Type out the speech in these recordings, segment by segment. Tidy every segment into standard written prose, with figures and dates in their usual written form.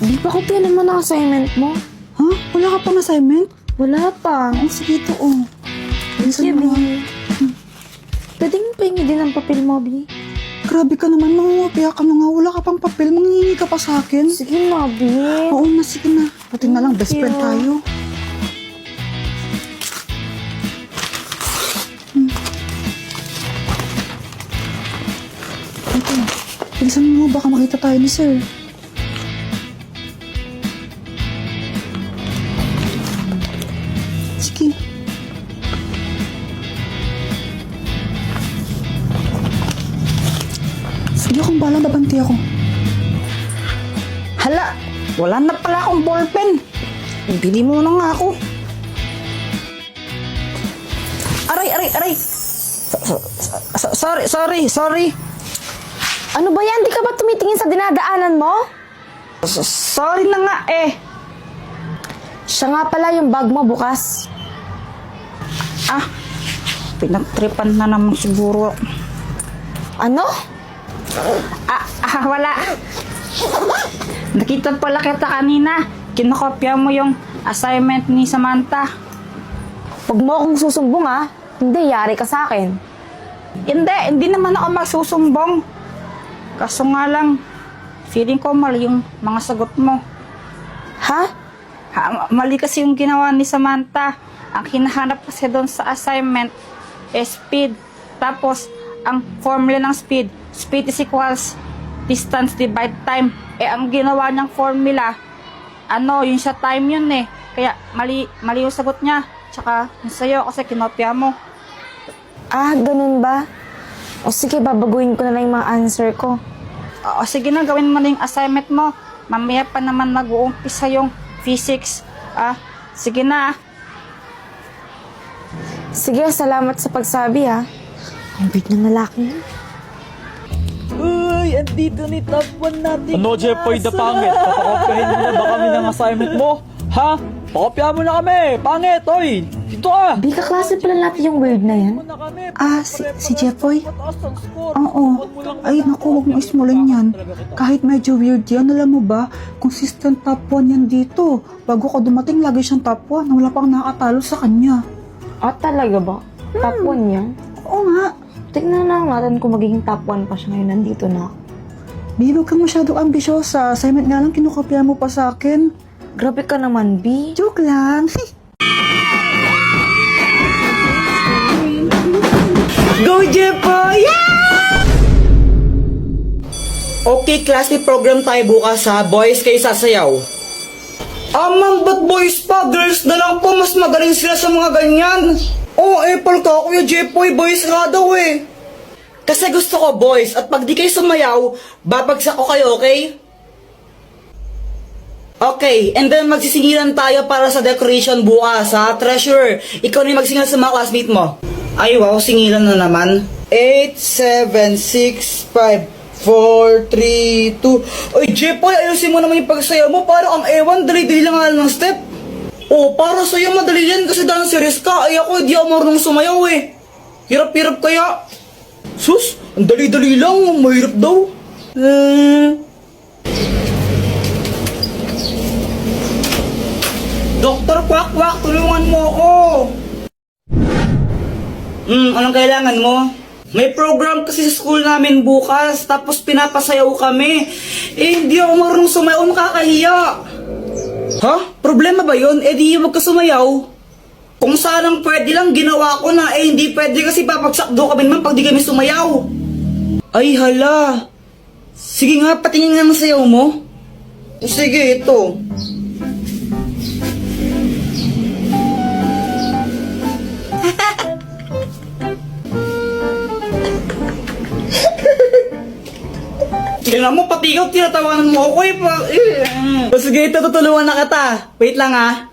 Di pa ko naman ang assignment mo. Ha? Wala ka pang assignment? Wala pa. Ang sige ito, oh. Sige, mo? Bi. Pwede mo pahingi din ang papel mo, Bi. Grabe ka naman, nangungupiya ka na nga. Wala ka pang papel, manghihingi ka pa sa akin. Sige na, Bi. Oo na, sige na. Pati na lang, best Thank friend you. tayo. Ito, bilisan mo, baka makita tayo ni sir. Sige. Sige akong balang, babanti ako. Hala, wala na pala akong ballpen. Bili mo na nga ako. Aray. Sorry. Ano ba yan? Di ka ba tumitingin sa dinadaanan mo? Sorry na nga eh. Siya nga pala yung bag mo bukas. Pinagtripan na naman siguro. Ano? Wala. Nakita pala kita kanina. Kinokopya mo yung assignment ni Samantha. Huwag mo akong susumbong, ha? Hindi, yari ka sa akin. Hindi naman ako magsusumbong. Kaso nga lang, feeling ko mali yung mga sagot mo. Ha? Mali kasi yung ginawa ni Samantha. Ang hinahanap kasi doon sa assignment is speed. Tapos, ang formula ng speed is equals distance divide time. Ang ginawa niyang formula, yung sa time yun eh. Kaya, mali yung sagot niya. Tsaka, yung sa'yo kasi kinopya mo. Ganun ba? O sige, babaguhin ko na lang yung mga answer ko. Sige na, gawin mo na yung assignment mo. Mamaya pa naman mag-uumpisa yung physics. Sige na. Sige, salamat sa pagsabi, ha? Ang weird ng lalaki yun. Uy, andito ni top 1 natin. Ano, Jeffoy the pangit? Papakopyahin mo na ba kami ng assignment mo? Ha? Pakopya mo na kami! Pangit, oy! Dito ka! Di kaklase pala natin yung weird na yan. Si Jeffoy? Oo. Ay, naku, huwag mo ismulin yan. Kahit medyo weird yan, alam mo ba, consistent top 1 yan dito. Bago ka dumating, lagi siyang top 1 na wala pang nakatalo sa kanya. Talaga ba? Top 1 yan? Oo nga. Tignan na natin kung magiging top 1 pa siya ngayon. Nandito na ako. Babe, huwag kang masyadong ambisyosa. Assignment nga lang, kinukopya mo pa sa akin. Grabe ka naman, B. Joke lang. Go, Jeffoy! Yeah! Okay, class, may program tayo bukas ha. Boys, kayo sasayaw. Ma'am, ba't boys pa? Girls na lang po. Mas magaling sila sa mga ganyan. Palka Kuya Jeffoy. Boys nga daw eh. Kasi gusto ko boys. At pag di kayo sumayaw, babagsak ko kayo, okay? Okay, and then magsisingilan tayo para sa decoration bukas ha. Treasure, ikaw na yung magsingilan sa mga classmate mo. Ay wow, singilan na naman. 8, 7, 6, 5, 4, 3, 2. Ay Jeffoy, ayusin mo naman yung pagsayaw mo. Parang ang ewan, dali-dali lang nga ng step. Para sa'yo madali yan kasi dancerist ka. Ay ako, di ako marunong sumayaw eh. Hirap-hirap kaya. Sus, ang dali-dali lang, mahirap daw. Doktor Kwak-Kwak, tulungan mo ako. Anong kailangan mo? May program kasi sa school namin bukas, tapos pinapasayaw kami. Hindi ako marunong sumayaw, makakahiya. Ha? Problema ba yun? Di wag ka sumayaw. Kung sanang pwede lang, ginawa ko na. Hindi pwede kasi papagsak do kami naman pag di kami sumayaw. Ay hala. Sige nga, patingin nga ng sayaw mo. Sige, ito. Tingnan mo, pati ikaw, tinatawanan mo ako eh. Sige, ito, tutulungan na kita. Wait lang ah.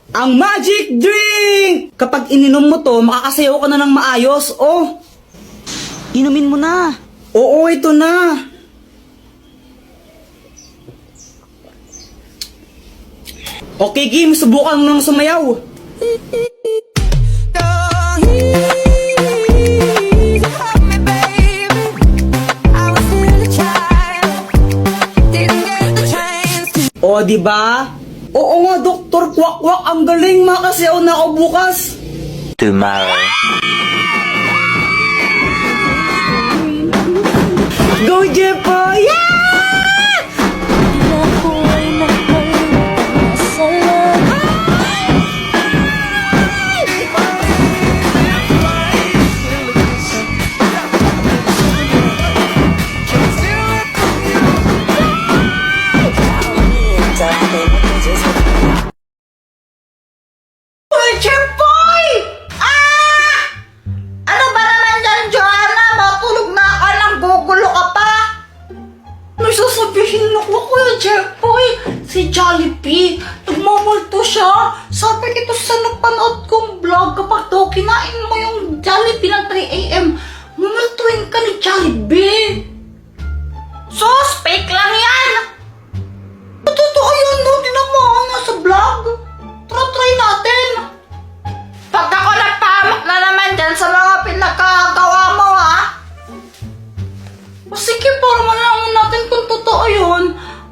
Ang magic drink! Kapag ininom mo to, makakasayaw ka na ng maayos. Inumin mo na. Oo, ito na. Okay, game, subukan mo nang sumayaw. O, di ba? Oo nga, Doktor Kwak-Kwak, ang galing, makasayaw na ako bukas. Tomorrow. Go, Jepoy! Yeah! Uy, Jepoy! Ah! Ano ba naman yan, Joanna? Matulog na ka lang, gugulo ka pa. May sasabihin ako, Kuya Jepoy. Si Jollibee, nagmamulto siya. Sabi nito sa napanood kong vlog, kapag daw kinain mo yung Jollibee ng 3 a.m., mumultuin ka ni Jollibee. Sus, fake lang yan! Totoo yun, no? Tinan mo, nasa vlog. Try natin. Pag ako nagpahamak na naman dyan sa mga pinagkagawa mo, ha? O sige, para malaman natin kung totoo yun.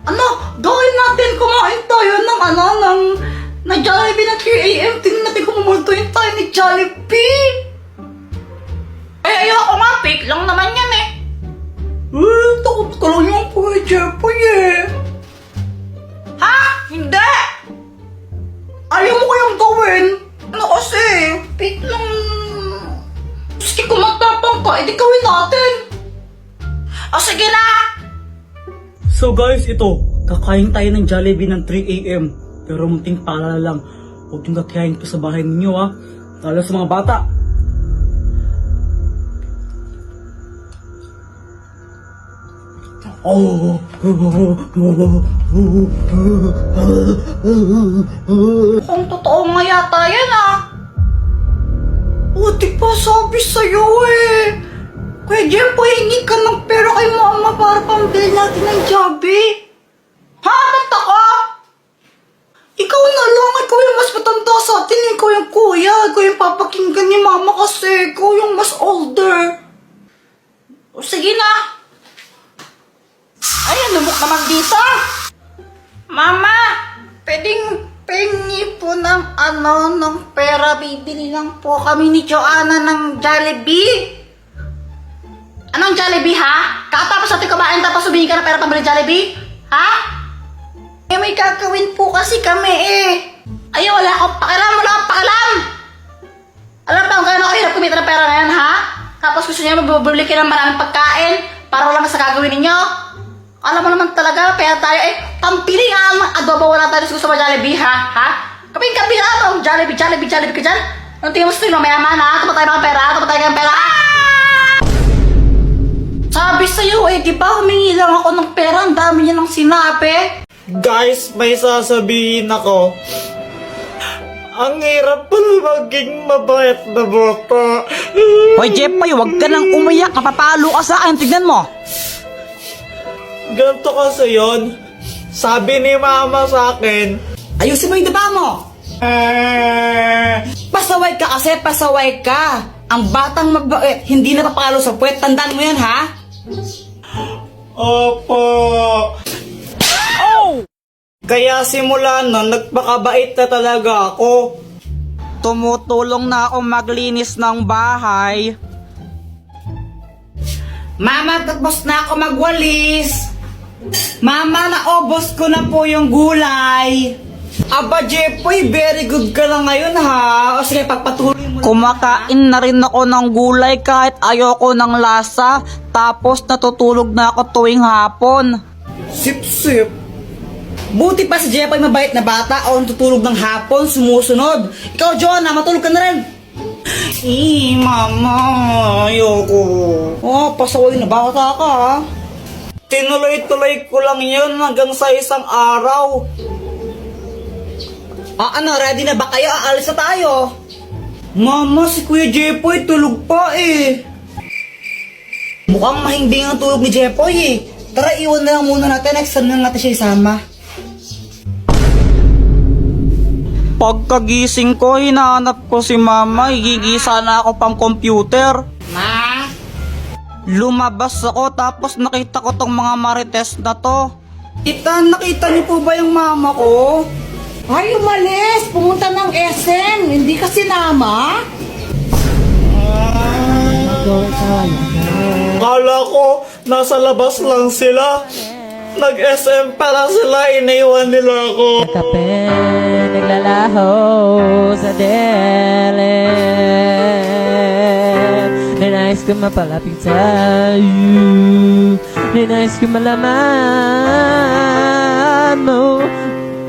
Ano, gawin natin, kumain tayo ng Jollibee na 3 a.m. Tingnan natin kung mumultuin tayo ni Jollibee. Eh, ayoko nga, fake lang naman yan eh. Takot ka lang yung Kuya Jepoy eh. Ha? Hindi! Ayaw mo kayang gawin? Ano kasi? Fake lang. Sige, kung magtapang ka, edi gawin natin. O sige na! So guys, ito, kakain tayo ng Jollibee ng 3 a.m. Pero munting paalala lang, huwag yung kakain ito sa bahay ninyo ha. Lalo sa mga bata. Kung totoo nga yata yan ah. O, di ba sabi sa'yo eh. Kuya Jepoy, hingi ka ng pera kay mama para pambili natin ng Jollibee. Ha? Tanta ka? Ikaw na lang, ikaw yung mas matanda sa atin, ikaw yung kuya, ikaw yung papakinggan ni mama kasi, ikaw yung mas older. O sige na. Ay, lumok naman dito. Mama, pwedeng pengi po ng ng pera, bibili lang po kami ni Joanna ng Jollibee. Anong Jollibee ha? Kakatapos natin kumain tapos humingi ka ng pera pambili Jollibee? Ha? Eh, may gagawin po kasi kami eh. Ay, wala akong pakialam, wala akong pakialam. Alam ba kung gano'n kahirap kumita ng pera na yan, ha? Tapos gusto niya mabubuli kayo ng maraming pagkain para wala sa gagawin ninyo. Alam mo naman talaga, kaya tayo eh, tampiling ang adobo wala tayo gusto sa Jollibee, ha? Ha? Kaping-kapi na ako, Jollibee ka dyan. Anong tingin mo sa tingin mo, mayaman, ha? Tumatay mga pera, tumatay ka ng pera, ah! Sabi sa'yo eh, di ba humingi lang ako ng pera, ang dami niya nang sinabi. Guys, may sasabihin ako. Ang hirap pala maging mabait na bata. Hoy Jepoy, huwag ka nang umiyak, napapalo ka sa akin, tignan mo. Ganito kasi yun. Sabi ni mama sa akin, Ayusin mo yung daba mo. Pasaway ka kasi, pasaway ka. Ang batang mabait, hindi napapalo sa puwet, tandaan mo yan ha? Opo. Kaya simula na, nagpakabait na talaga ako. Tumutulong na ako maglinis ng bahay. Mama, tapos na ako magwalis. Mama, naubos ko na po yung gulay. Aba, Jepoy, very good ka na ngayon ha. O sige, pagpatuloy mo. Kumakain na rin ako ng gulay kahit ayoko ng lasa. Tapos natutulog na ako tuwing hapon. Sip-sip. Buti pa si Jepoy mabait na bata o natutulog ng hapon, sumusunod. Ikaw, Joanna, matulog ka na rin. Mama, ayoko. Oh, pasaway na bata ka ha. Tinuloy-tuloy ko lang yun hanggang sa isang araw. Ano, ready na ba kayo? Aalis na tayo. Mama, si Kuya Jepoy tulog pa eh. Mukhang mahimbing ang tulog ni Jepoy eh. Tara, iwan na lang muna natin. Next time na natin siya isama. Pagkagising ko, hinahanap ko si Mama. Higigisa na ako pang computer. Ma? Lumabas ako tapos nakita ko tong mga marites na to. Tita, nakita niyo po ba yung mama ko? Ay, umalis! Pumunta ng SM! Hindi ka sinama? Kala ko, nasa labas lang sila. Nag-SM para sila, iniwan nila ako. Kape, naglalaho sa dilim. Ninais ko mapalapit sa'yo. Ninais ko malaman mo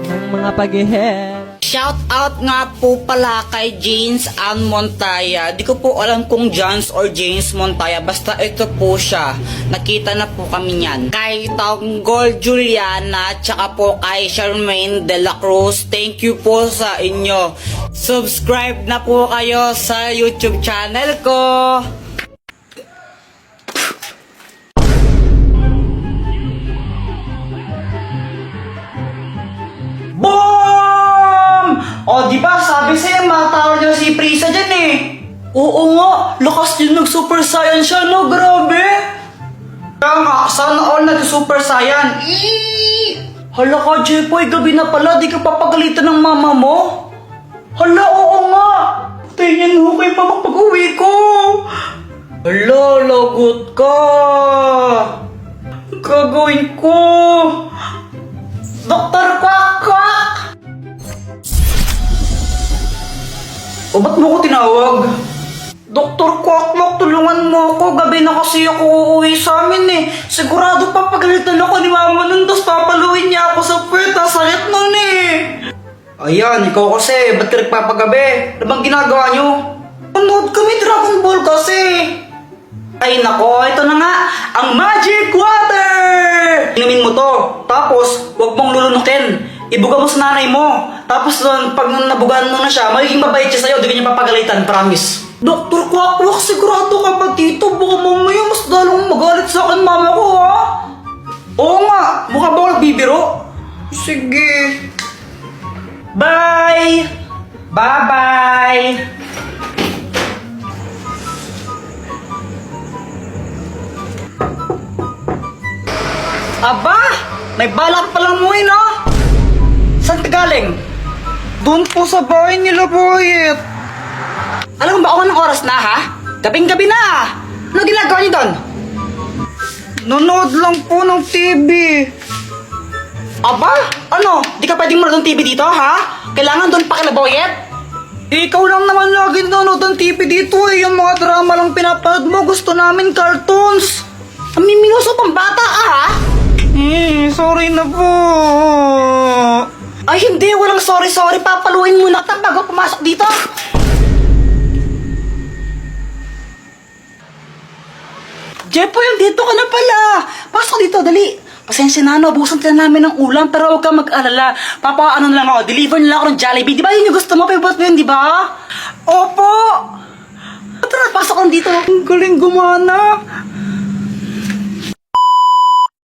ng mga paghihirap. Shout out nga po pala kay James Ann Montaya. Di ko po alam kung Jans or James Montaya. Basta ito po siya. Nakita na po kami niyan. Kay Tanggol Juliana, tsaka po kay Charmaine de la Cruz. Thank you po sa inyo. Subscribe na po kayo sa YouTube channel ko. Boom! O, di ba sabi sa'yo, matawag niyo si Prisa dyan eh. Oo nga, lakas yun nag-super saiyan siya, no? Grabe! Kaya nga, sana all nag-super saiyan. Hala ka, Jepoy, gabi na pala, di ka papagalitan ng mama mo? Hala, oo nga! Tingin mo kay mama pag-uwi ko! Hala, lagot ka! Gagawin ko! Doktor Kwak Kwak! O ba't mo ko tinawag? Doktor Kwak Kwak, tulungan mo ako. Gabi na kasi ako uuwi sa amin eh. Sigurado papagalitan ako ni mama nun, tapos papaluin niya ako sa puwet. Sakit nun eh. Ayan, ikaw kasi. Ba't ka nagpapagabi? Ano bang ginagawa niyo? Panood kami Dragon Ball kasi. Ay nako, ito na nga, ang magic water! Inumin mo to, tapos huwag mong lulunukin. Ibuga mo sa nanay mo. Tapos nun, pag nabugaan mo na siya, magiging mabait siya sa'yo, di ka niya papagalitan, promise. Doktor Kwak Kwak, sigurado ka ba dito? Baka mamaya mas dalong magalit sa akin mama ko, ha? Oo nga, mukha ba ako nagbibiro? Sige. Bye! Bye-bye! Aba! May balak palang umuwi, no? Saan ka galing? Doon po sa bahay nila, Boyet. Alam mo ba kung anong oras na, ha? Gabing-gabi na! Ano ginagawa niyo doon? Nanood lang po ng TV. Aba? Ano? Di ka pwedeng manood ng TV dito, ha? Kailangan doon pa kila Boyet? Ikaw lang naman lagi nanonood ng TV dito eh. Yung mga drama lang pinapanood mo. Gusto namin cartoons. Ang miminuso pang bata ka, ha? Sorry na po. Ay, hindi. Walang sorry. Papaluin muna kita bago pumasok dito. Jepoy, dito ka na pala. Pasok dito, dali. Pasensya na, nabusan ka na namin ng ulam, pero huwag kang mag-alala. Papaano na lang ako, deliver na lang ako ng Jollibee. Di ba yun yung gusto mo? Favorite mo yun, di ba? Opo! Tara, pasok lang dito. Ang galing gumana.